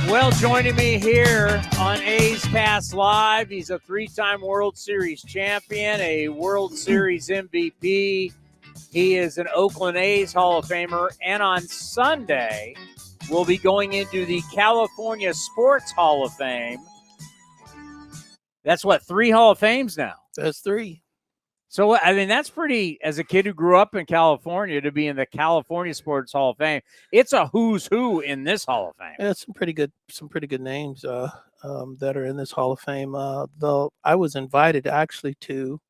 Well, joining me here on A's Cast Live, he's a three-time World Series champion, a World Series MVP. He is an Oakland A's Hall of Famer, and on Sunday, we'll be going into the California Sports Hall of Fame. That's what, 3 Hall of Fames now? That's 3. So, I mean, that's pretty, as a kid who grew up in California, to be in the California Sports Hall of Fame. It's a who's who in this Hall of Fame. Yeah, some pretty good names that are in this Hall of Fame. Though I was invited actually to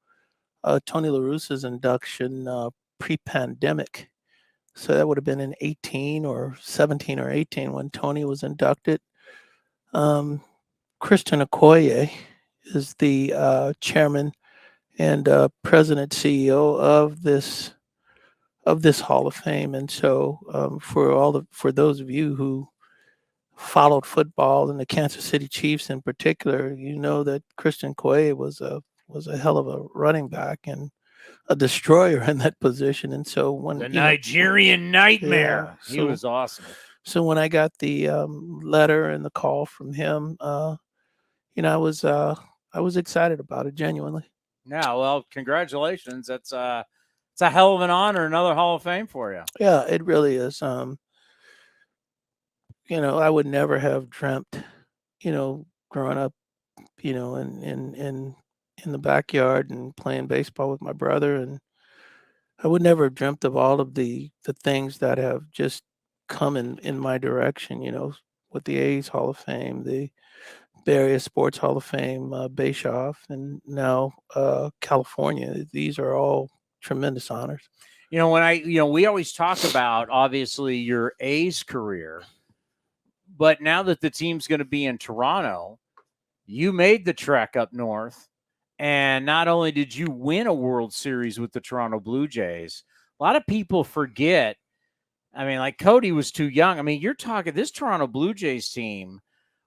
Tony La Russa's induction pre-pandemic. So that would have been in 18 or 17 or 18 when Tony was inducted. Christian Okoye is the chairman and president CEO of this Hall of Fame. And so for those of you who followed football and the Kansas City Chiefs in particular, you know that Christian Okoye was a hell of a running back and a destroyer in that position. And so when the Nigerian Nightmare, he was awesome. So when I got the letter and the call from him, I was excited about it, genuinely. Yeah, well, congratulations. It's a hell of an honor, another Hall of Fame for you. Yeah, it really is. I would never have dreamt, growing up, in the backyard and playing baseball with my brother, and I would never have dreamt of all of the things that have just come in my direction, with the A's Hall of Fame, the Bay Area Sports Hall of Fame, Bischoff, and now California. These are all tremendous honors. We always talk about, obviously, your A's career, but now that the team's going to be in Toronto, you made the trek up north, and not only did you win a World Series with the Toronto Blue Jays, a lot of people forget, I mean, like Cody was too young. I mean, you're talking this Toronto Blue Jays team,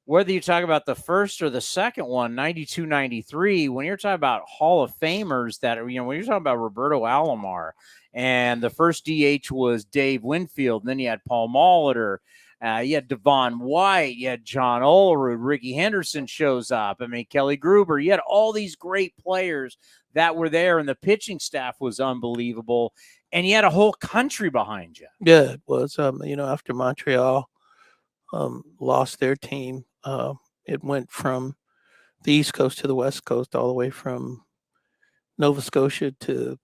whether you talk about the first or the second one, 92, 93, when you're talking about Hall of Famers that are, when you're talking about Roberto Alomar, and the first DH was Dave Winfield, and then you had Paul Molitor, you had Devon White, you had John Olerud, Rickey Henderson shows up. I mean, Kelly Gruber, you had all these great players that were there, and the pitching staff was unbelievable, and you had a whole country behind you. Yeah, it was. After Montreal lost their team, it went from the East Coast to the West Coast, all the way from Nova Scotia to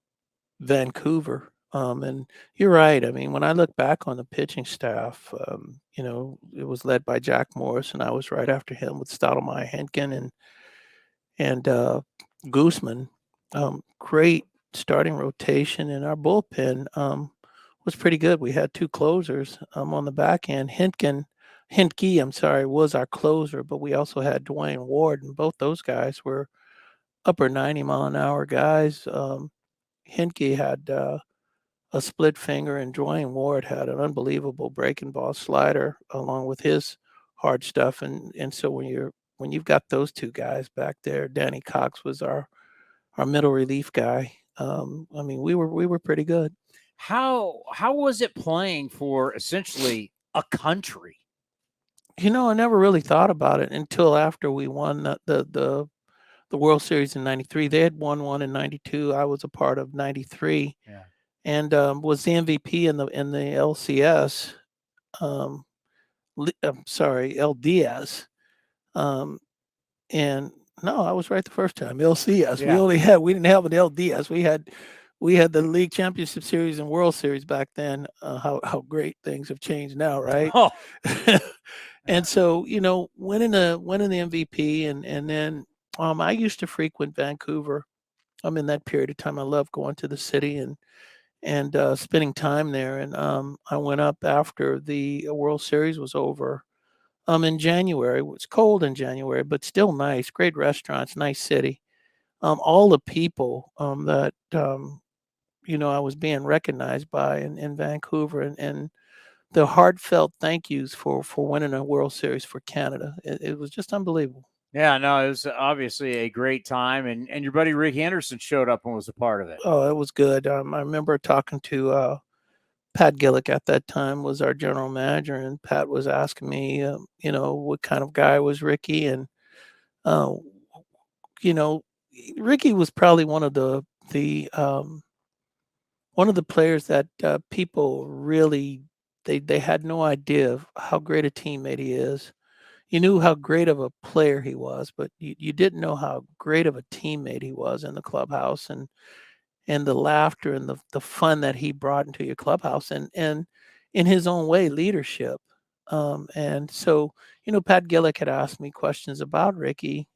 Vancouver. And you're right. I mean, when I look back on the pitching staff, it was led by Jack Morris, and I was right after him with Stottlemyre, Henkin, and Guzman. Great starting rotation, and our bullpen was pretty good. We had 2 closers on the back end. Henke, was our closer, but we also had Dwayne Ward, and both those guys were upper 90-mile-an-hour guys. Henke had a split finger, and Dwayne Ward had an unbelievable breaking ball slider along with his hard stuff. And so when you've got those 2 guys back there, Danny Cox was our middle relief guy. We were pretty good. How was it playing for essentially a country? I never really thought about it until after we won the World Series in 93. They had won one in 92. I was a part of 93. Yeah. And was the MVP in the LCS. LDS. And no, I was right the first time. LCS. Yeah. We didn't have an LDS. We had the League Championship Series and World Series back then. How great things have changed now, right? Oh. And so, winning the MVP, and then I used to frequent Vancouver. In that period of time, I loved going to the city and spending time there. And I went up after the World Series was over in January. It was cold in January, but still nice. Great restaurants, nice city. All the people that I was being recognized by in Vancouver, and the heartfelt thank yous for winning a World Series for Canada. It was just unbelievable. Yeah, no, it was obviously a great time, and your buddy Rickey Henderson showed up and was a part of it. Oh, it was good. I remember talking to Pat Gillick at that time was our general manager, and Pat was asking me, what kind of guy was Rickey, and uh, you know, Rickey was probably one of the players that people really they had no idea of how great a teammate he is. You knew how great of a player he was, but you didn't know how great of a teammate he was in the clubhouse, and the laughter and the fun that he brought into your clubhouse, and in his own way leadership. And so, Pat Gillick had asked me questions about Rickey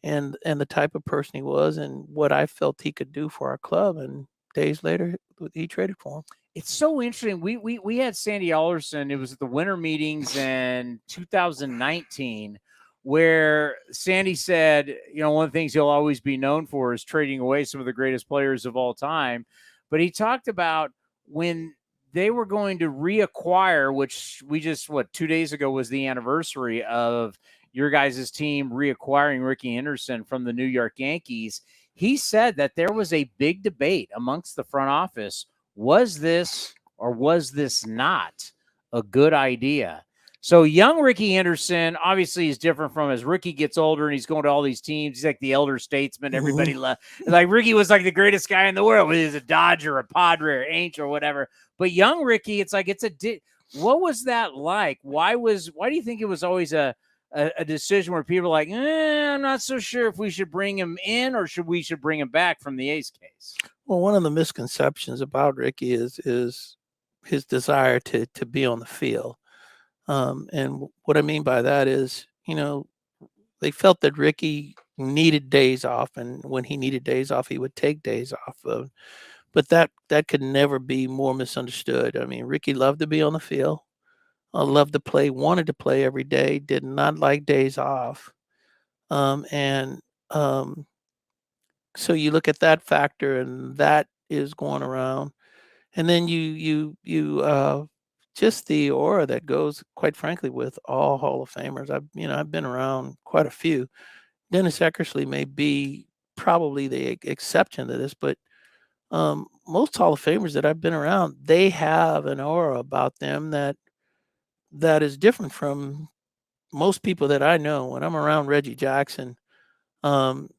and the type of person he was and what I felt he could do for our club. And days later, he traded for him. It's so interesting. We had Sandy Alderson. It was at the winter meetings in 2019 where Sandy said, one of the things he'll always be known for is trading away some of the greatest players of all time. But he talked about when they were going to reacquire, which we just, 2 days ago was the anniversary of your guys' team reacquiring Rickey Henderson from the New York Yankees. He said that there was a big debate amongst the front office. Was this or was this not a good idea? So young Rickey Henderson obviously is different from as Rickey gets older and he's going to all these teams. He's like the elder statesman. Everybody like Rickey was like the greatest guy in the world. Whether he's a Dodger, a Padre, or Angel, or whatever. But young Rickey, it's like what was that like? Why do you think it was always a decision where people are like, I'm not so sure if we should bring him in or should bring him back from the A's case? Well, one of the misconceptions about Rickey is his desire to be on the field. And what I mean by that is, they felt that Rickey needed days off, and when he needed days off, he would take days off. But that could never be more misunderstood. I mean, Rickey loved to be on the field, loved to play, wanted to play every day, did not like days off. So you look at that factor, and that is going around. And then you just the aura that goes, quite frankly, with all Hall of Famers. I've been around quite a few. Dennis Eckersley may be probably the exception to this, but most Hall of Famers that I've been around, they have an aura about them that is different from most people that I know. When I'm around Reggie Jackson,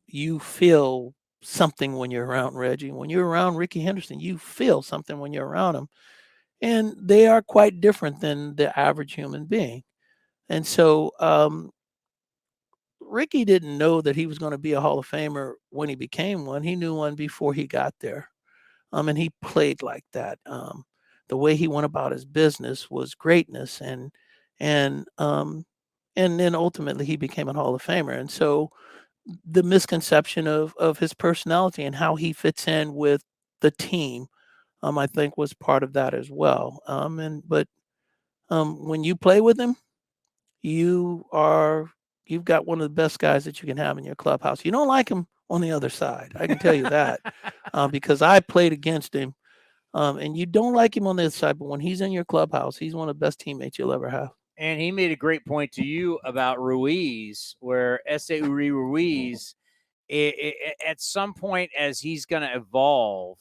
you feel something when you're around Reggie. When you're around Rickey Henderson, you feel something when you're around him. And they are quite different than the average human being. And so Rickey didn't know that he was going to be a Hall of Famer when he became one. He knew one before he got there. And he played like that. The way he went about his business was greatness, and then ultimately he became a Hall of Famer. And so the misconception of his personality and how he fits in with the team, I think was part of that as well. But when you play with him, you've got one of the best guys that you can have in your clubhouse. You don't like him on the other side. I can tell you that because I played against him. And you don't like him on the other side, but when he's in your clubhouse, he's one of the best teammates you'll ever have. And he made a great point to you about Ruiz, where Esteury Ruiz, at some point, as he's going to evolve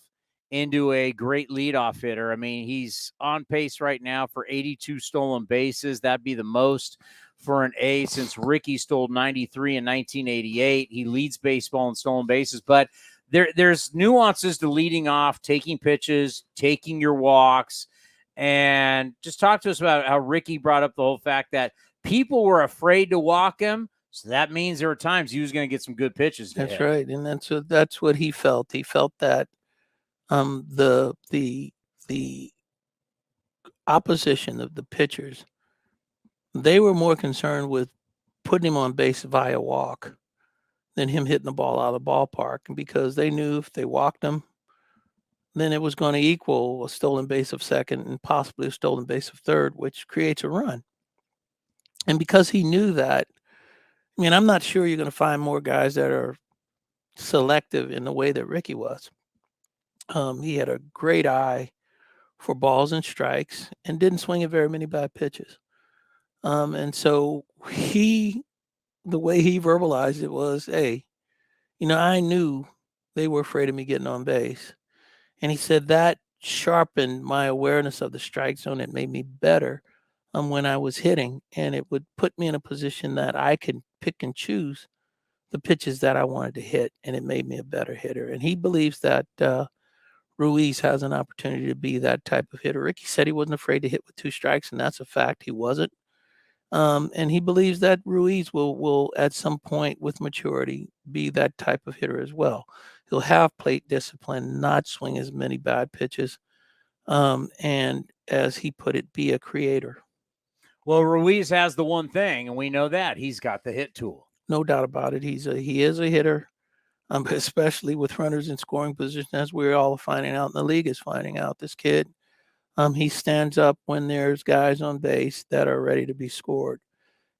into a great leadoff hitter. I mean, he's on pace right now for 82 stolen bases. That'd be the most for an A since Rickey stole 93 in 1988. He leads baseball in stolen bases, but there's nuances to leading off, taking pitches, taking your walks. And just talk to us about how Rickey brought up the whole fact that people were afraid to walk him. So that means there were times he was going to get some good pitches. That's right. And that's what he felt. He felt that the opposition of the pitchers, they were more concerned with putting him on base via walk than him hitting the ball out of the ballpark, because they knew if they walked him, then it was going to equal a stolen base of second and possibly a stolen base of third, which creates a run. And because he knew that, I mean, I'm not sure you're going to find more guys that are selective in the way that Rickey was. He had a great eye for balls and strikes and didn't swing at very many bad pitches. And so the way he verbalized it was, hey, I knew they were afraid of me getting on base. And he said that sharpened my awareness of the strike zone. It made me better when I was hitting, and it would put me in a position that I could pick and choose the pitches that I wanted to hit, and it made me a better hitter. And he believes that Ruiz has an opportunity to be that type of hitter. Rickey said he wasn't afraid to hit with 2 strikes, and that's a fact. He wasn't. And he believes that Ruiz will at some point with maturity be that type of hitter as well. He'll have plate discipline, not swing as many bad pitches, and as he put it, be a creator. Well, Ruiz has the one thing, and we know that he's got the hit tool. No doubt about it. He is a hitter, especially with runners in scoring position, as we're all finding out, and the league is finding out. This kid, he stands up when there's guys on base that are ready to be scored.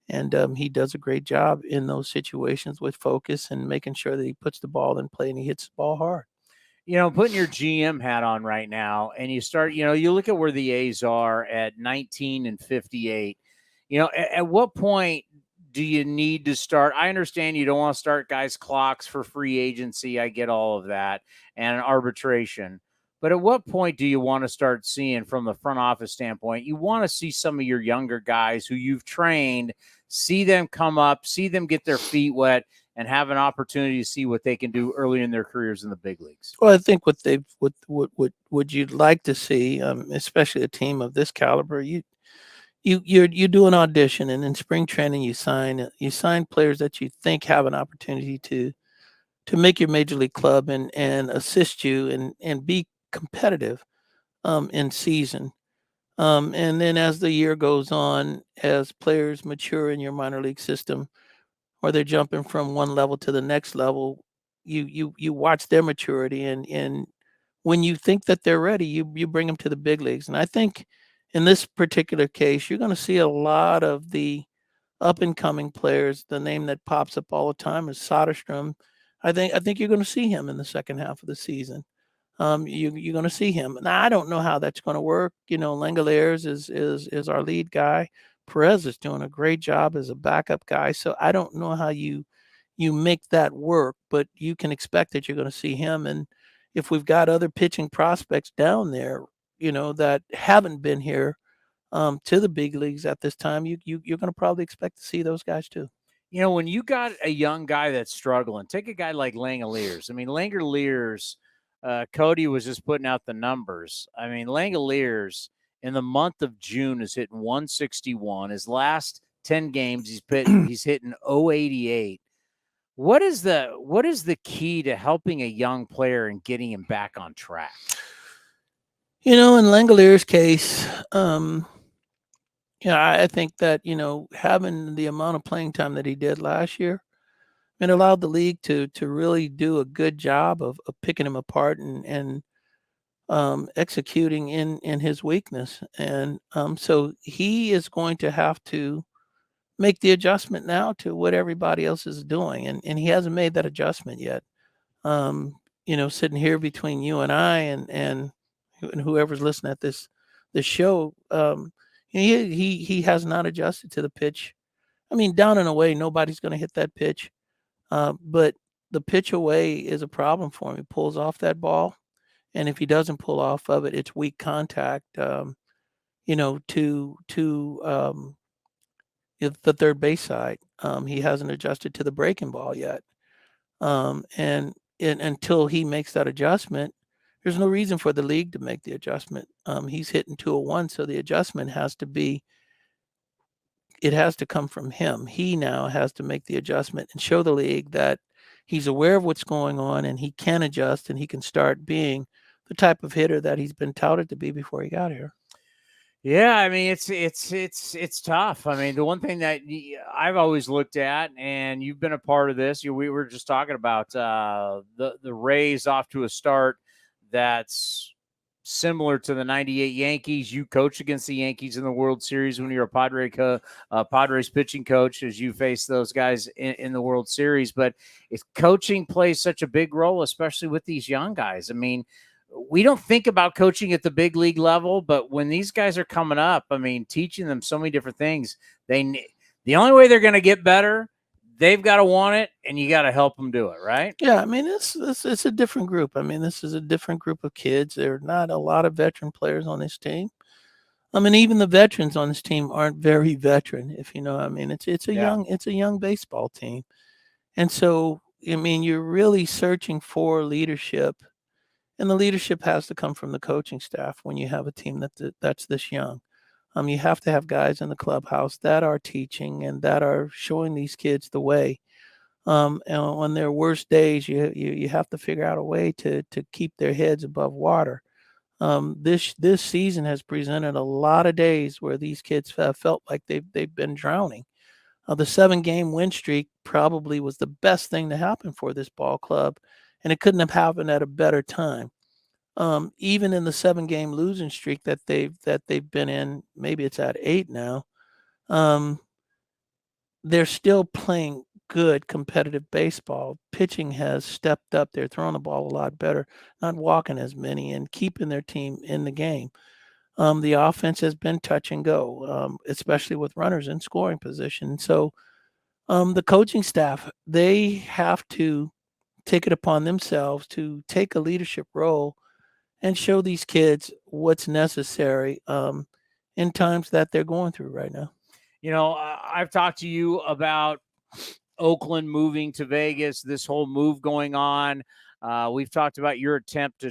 And he does a great job in those situations with focus and making sure that he puts the ball in play and he hits the ball hard. You know, putting your GM hat on right now, and you start, you look at where the A's are at 19 and 58. At what point do you need to start? I understand you don't want to start guys' clocks for free agency. I get all of that, and arbitration. But at what point do you want to start seeing, from the front office standpoint, you want to see some of your younger guys who you've trained, see them come up, see them get their feet wet, and have an opportunity to see what they can do early in their careers in the big leagues? Well, I think what you'd like to see, especially a team of this caliber, you do an audition, and in spring training you sign players that you think have an opportunity to make your major league club and assist you and be competitive in season. And then as the year goes on, as players mature in your minor league system, or they're jumping from one level to the next level, you watch their maturity, and when you think that they're ready, you bring them to the big leagues. And I think in this particular case, you're going to see a lot of the up and coming players. The name that pops up all the time is Soderstrom. I think you're going to see him in the second half of the season. You're going to see him. Now, I don't know how that's going to work. Langoliers is our lead guy. Perez is doing a great job as a backup guy. So I don't know how you make that work, but you can expect that you're going to see him. And if we've got other pitching prospects down there, that haven't been here to the big leagues at this time, you're going to probably expect to see those guys too. When you got a young guy that's struggling, take a guy like Langoliers. I mean, Langoliers, Cody was just putting out the numbers. I mean, Langoliers in the month of June is hitting 161. His last 10 games, he's hitting 088. What is the key to helping a young player and getting him back on track? In Langoliers' case, I think that, having the amount of playing time that he did last year, it allowed the league to really do a good job of picking him apart and executing in his weakness. And so he is going to have to make the adjustment now to what everybody else is doing. And he hasn't made that adjustment yet. Sitting here between you and I and whoever's listening at this show, he has not adjusted to the pitch. I mean, down and away, nobody's going to hit that pitch. But the pitch away is a problem for him. He pulls off that ball, and if he doesn't pull off of it, it's weak contact. To the third base side. He hasn't adjusted to the breaking ball yet, and until he makes that adjustment, there's no reason for the league to make the adjustment. He's hitting 201, so the adjustment has to come from him. He now has to make the adjustment and show the league that he's aware of what's going on and he can adjust and he can start being the type of hitter that he's been touted to be before he got here. Yeah, I mean, it's tough. I mean, the one thing that I've always looked at, and you've been a part of this, we were just talking about the Rays off to a start that's similar to the 98 Yankees. You coached against the Yankees in the World Series when you were a Padres pitching coach, as you faced those guys in the World Series. But if coaching plays such a big role, especially with these young guys, I mean, we don't think about coaching at the big league level, but when these guys are coming up, I mean, teaching them so many different things, the only way they're going to get better, they've got to want it, and you got to help them do it, right? Yeah, I mean, it's a different group. I mean, this is a different group of kids. There are not a lot of veteran players on this team. I mean, even the veterans on this team aren't very veteran, if you know. I mean, it's a young baseball team, and so I mean, you're really searching for leadership, and the leadership has to come from the coaching staff when you have a team that's this young. You have to have guys in the clubhouse that are teaching and that are showing these kids the way. And on their worst days, you have to figure out a way to keep their heads above water. This season has presented a lot of days where these kids have felt like they've been drowning. The 7-game win streak probably was the best thing to happen for this ball club, and it couldn't have happened at a better time. Even in the 7-game losing streak that they've been in, maybe it's at 8 now. They're still playing good competitive baseball. Pitching has stepped up. They're throwing the ball a lot better, not walking as many, and keeping their team in the game. The offense has been touch and go, especially with runners in scoring position. So the coaching staff, they have to take it upon themselves to take a leadership role and show these kids what's necessary in times that they're going through right now. You know, I've talked to you about Oakland moving to Vegas, this whole move going on. We've talked about your attempt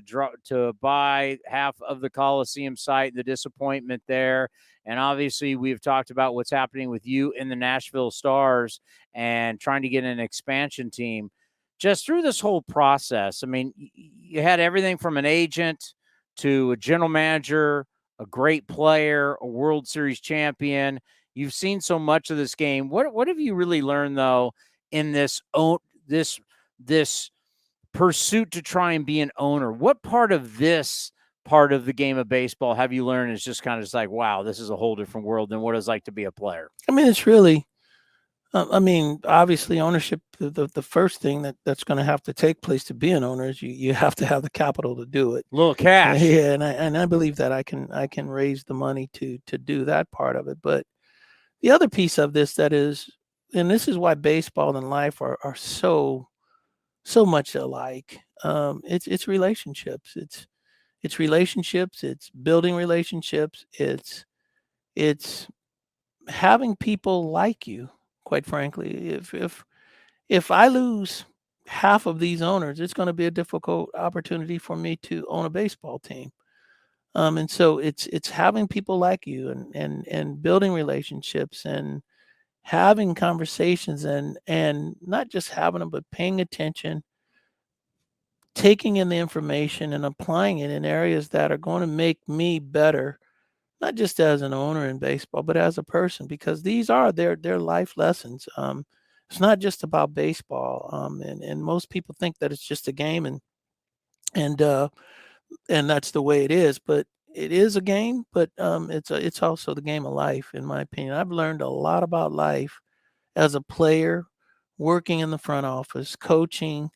to buy half of the Coliseum site, the disappointment there. And obviously, we've talked about what's happening with you in the Nashville Stars and trying to get an expansion team. Just through this whole process, I mean, you had everything from an agent to a general manager, a great player, a World Series champion. You've seen so much of this game. What have you really learned, though, in this pursuit to try and be an owner? What part of this part of the game of baseball have you learned is just kind of just like, wow, this is a whole different world than what it's like to be a player? I mean, it's really, obviously ownership, the first thing that's going to have to take place to be an owner is you have to have the capital to do it. A little cash. Yeah, and I believe that I can raise the money to do that part of it. But the other piece of this that is, and this is why baseball and life are so much alike. It's relationships. It's relationships. It's building relationships. It's having people like you. Quite frankly, if I lose half of these owners, it's going to be a difficult opportunity for me to own a baseball team. And so it's having people like you and building relationships and having conversations and not just having them, but paying attention, taking in the information and applying it in areas that are going to make me better, not just as an owner in baseball, but as a person, because these are their life lessons. It's not just about baseball. And most people think that it's just a game and that's the way it is, but it is a game, but it's also the game of life, in my opinion. I've learned a lot about life as a player, working in the front office, coaching,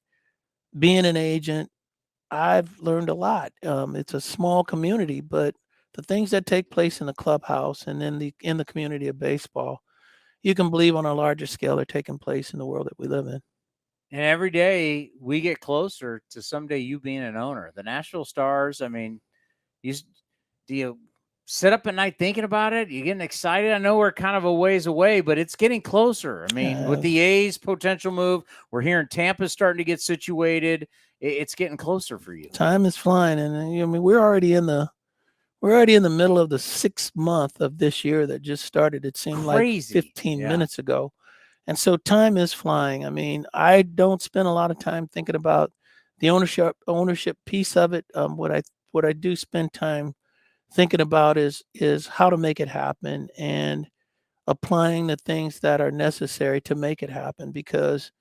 being an agent. I've learned a lot. It's a small community, but the things that take place in the clubhouse and in the community of baseball, you can believe on a larger scale are taking place in the world that we live in. And every day we get closer to someday you being an owner. The Nashville Stars, I mean, do you sit up at night thinking about it? You getting excited? I know we're kind of a ways away, but it's getting closer. I mean, with the A's potential move, we're hearing Tampa's starting to get situated. It's getting closer for you. Time is flying, and I mean we're already in the middle of the 6th month of this year that just started. It seemed Crazy. Like 15 minutes ago. And so time is flying. I mean, I don't spend a lot of time thinking about the ownership piece of it. What I do spend time thinking about is how to make it happen and applying the things that are necessary to make it happen, because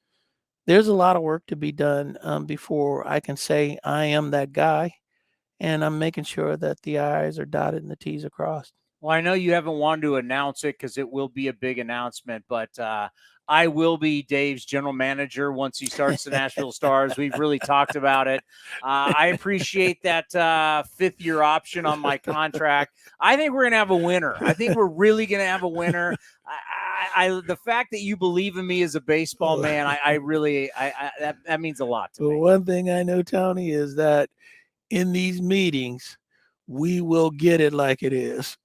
there's a lot of work to be done before I can say I am that guy. And I'm making sure that the I's are dotted and the T's are crossed. Well, I know you haven't wanted to announce it because it will be a big announcement, but I will be Dave's general manager once he starts the Nashville Stars. We've really talked about it. I appreciate that 5th-year option on my contract. I think we're going to have a winner. I think we're really going to have a winner. the fact that you believe in me as a baseball man, I really that means a lot to me. Well, one thing I know, Tony, is that in these meetings, we will get it like it is.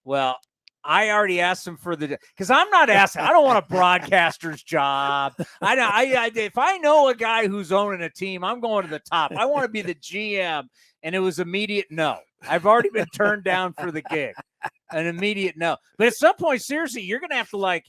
Well, I already asked him for because I'm not asking. I don't want a broadcaster's job. If I know a guy who's owning a team, I'm going to the top. I want to be the GM, and it was immediate no. I've already been turned down for the gig, an immediate no. But at some point, seriously, you're going to have to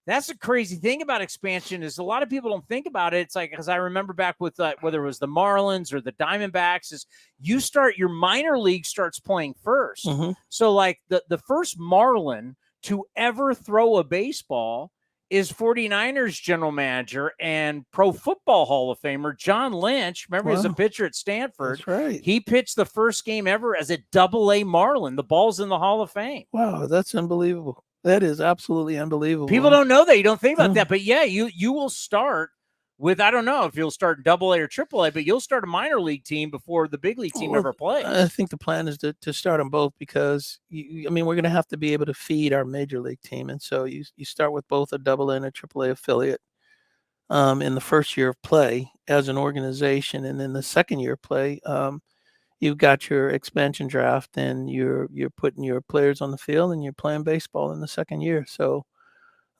That's the crazy thing about expansion is a lot of people don't think about it. It's like, because I remember back with whether it was the Marlins or the Diamondbacks, is your minor league starts playing first. Mm-hmm. So like the first Marlin to ever throw a baseball is 49ers general manager and Pro Football Hall of Famer John Lynch. Remember, he was a pitcher at Stanford. That's right. He pitched the first game ever as a Double-A Marlin. The ball's in the Hall of Fame. Wow, that's unbelievable. That is absolutely unbelievable. People don't know that. You don't think about that. But yeah, you will start with, I don't know if you'll start Double-A or Triple-A, but you'll start a minor league team before the big league team ever plays. I think the plan is to start them both because, we're going to have to be able to feed our major league team. And so you start with both a Double-A and a Triple-A affiliate in the first year of play as an organization. And then the second year of play, you've got your expansion draft and you're putting your players on the field and you're playing baseball in the second year. So,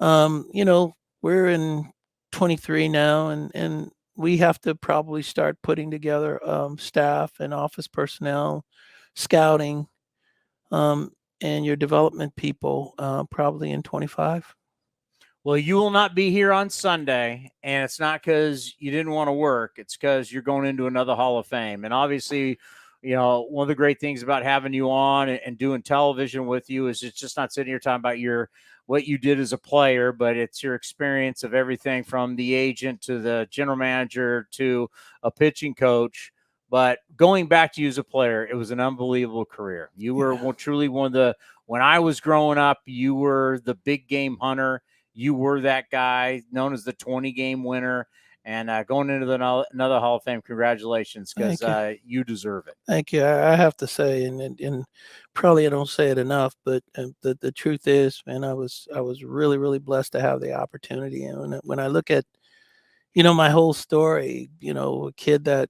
we're in 23 now and we have to probably start putting together staff and office personnel, scouting, and your development people probably in 25. Well, you will not be here on Sunday, and it's not because you didn't want to work. It's because you're going into another Hall of Fame. And obviously, one of the great things about having you on and doing television with you is it's just not sitting here talking about what you did as a player, but it's your experience of everything from the agent to the general manager to a pitching coach. But going back to you as a player, it was an unbelievable career. You were truly when I was growing up, you were the big game hunter. You were that guy known as the 20-game winner. And going into another Hall of Fame, congratulations, because you deserve it. Thank you. I have to say, and probably I don't say it enough, but the truth is, man, I was really, really blessed to have the opportunity. And when I look at, my whole story, a kid that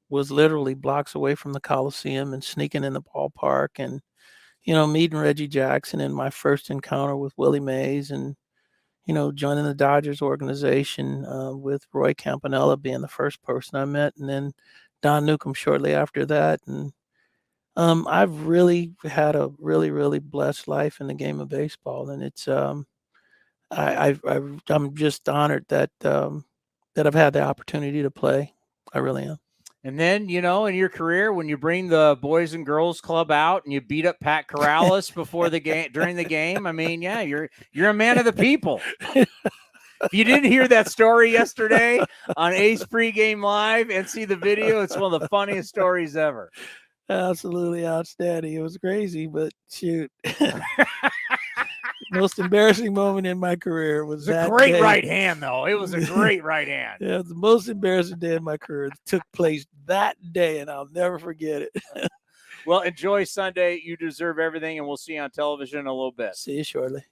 was literally blocks away from the Coliseum and sneaking in the ballpark and, meeting Reggie Jackson in my first encounter with Willie Mays and, joining the Dodgers organization with Roy Campanella being the first person I met, and then Don Newcomb shortly after that. And I've really had a really, really blessed life in the game of baseball, and it's I'm just honored that I've had the opportunity to play. I really am. And then, in your career, when you bring the Boys and Girls Club out and you beat up Pat Corrales before the game, during the game, you're a man of the people. If you didn't hear that story yesterday on A's Pregame Live and see the video, it's one of the funniest stories ever. Absolutely outstanding. It was crazy, but shoot. Most embarrassing moment in my career was that great day. Right hand, though. It was a great right hand. Yeah, the most embarrassing day in my career took place that day, and I'll never forget it. Well, enjoy Sunday. You deserve everything, and we'll see you on television in a little bit. See you shortly.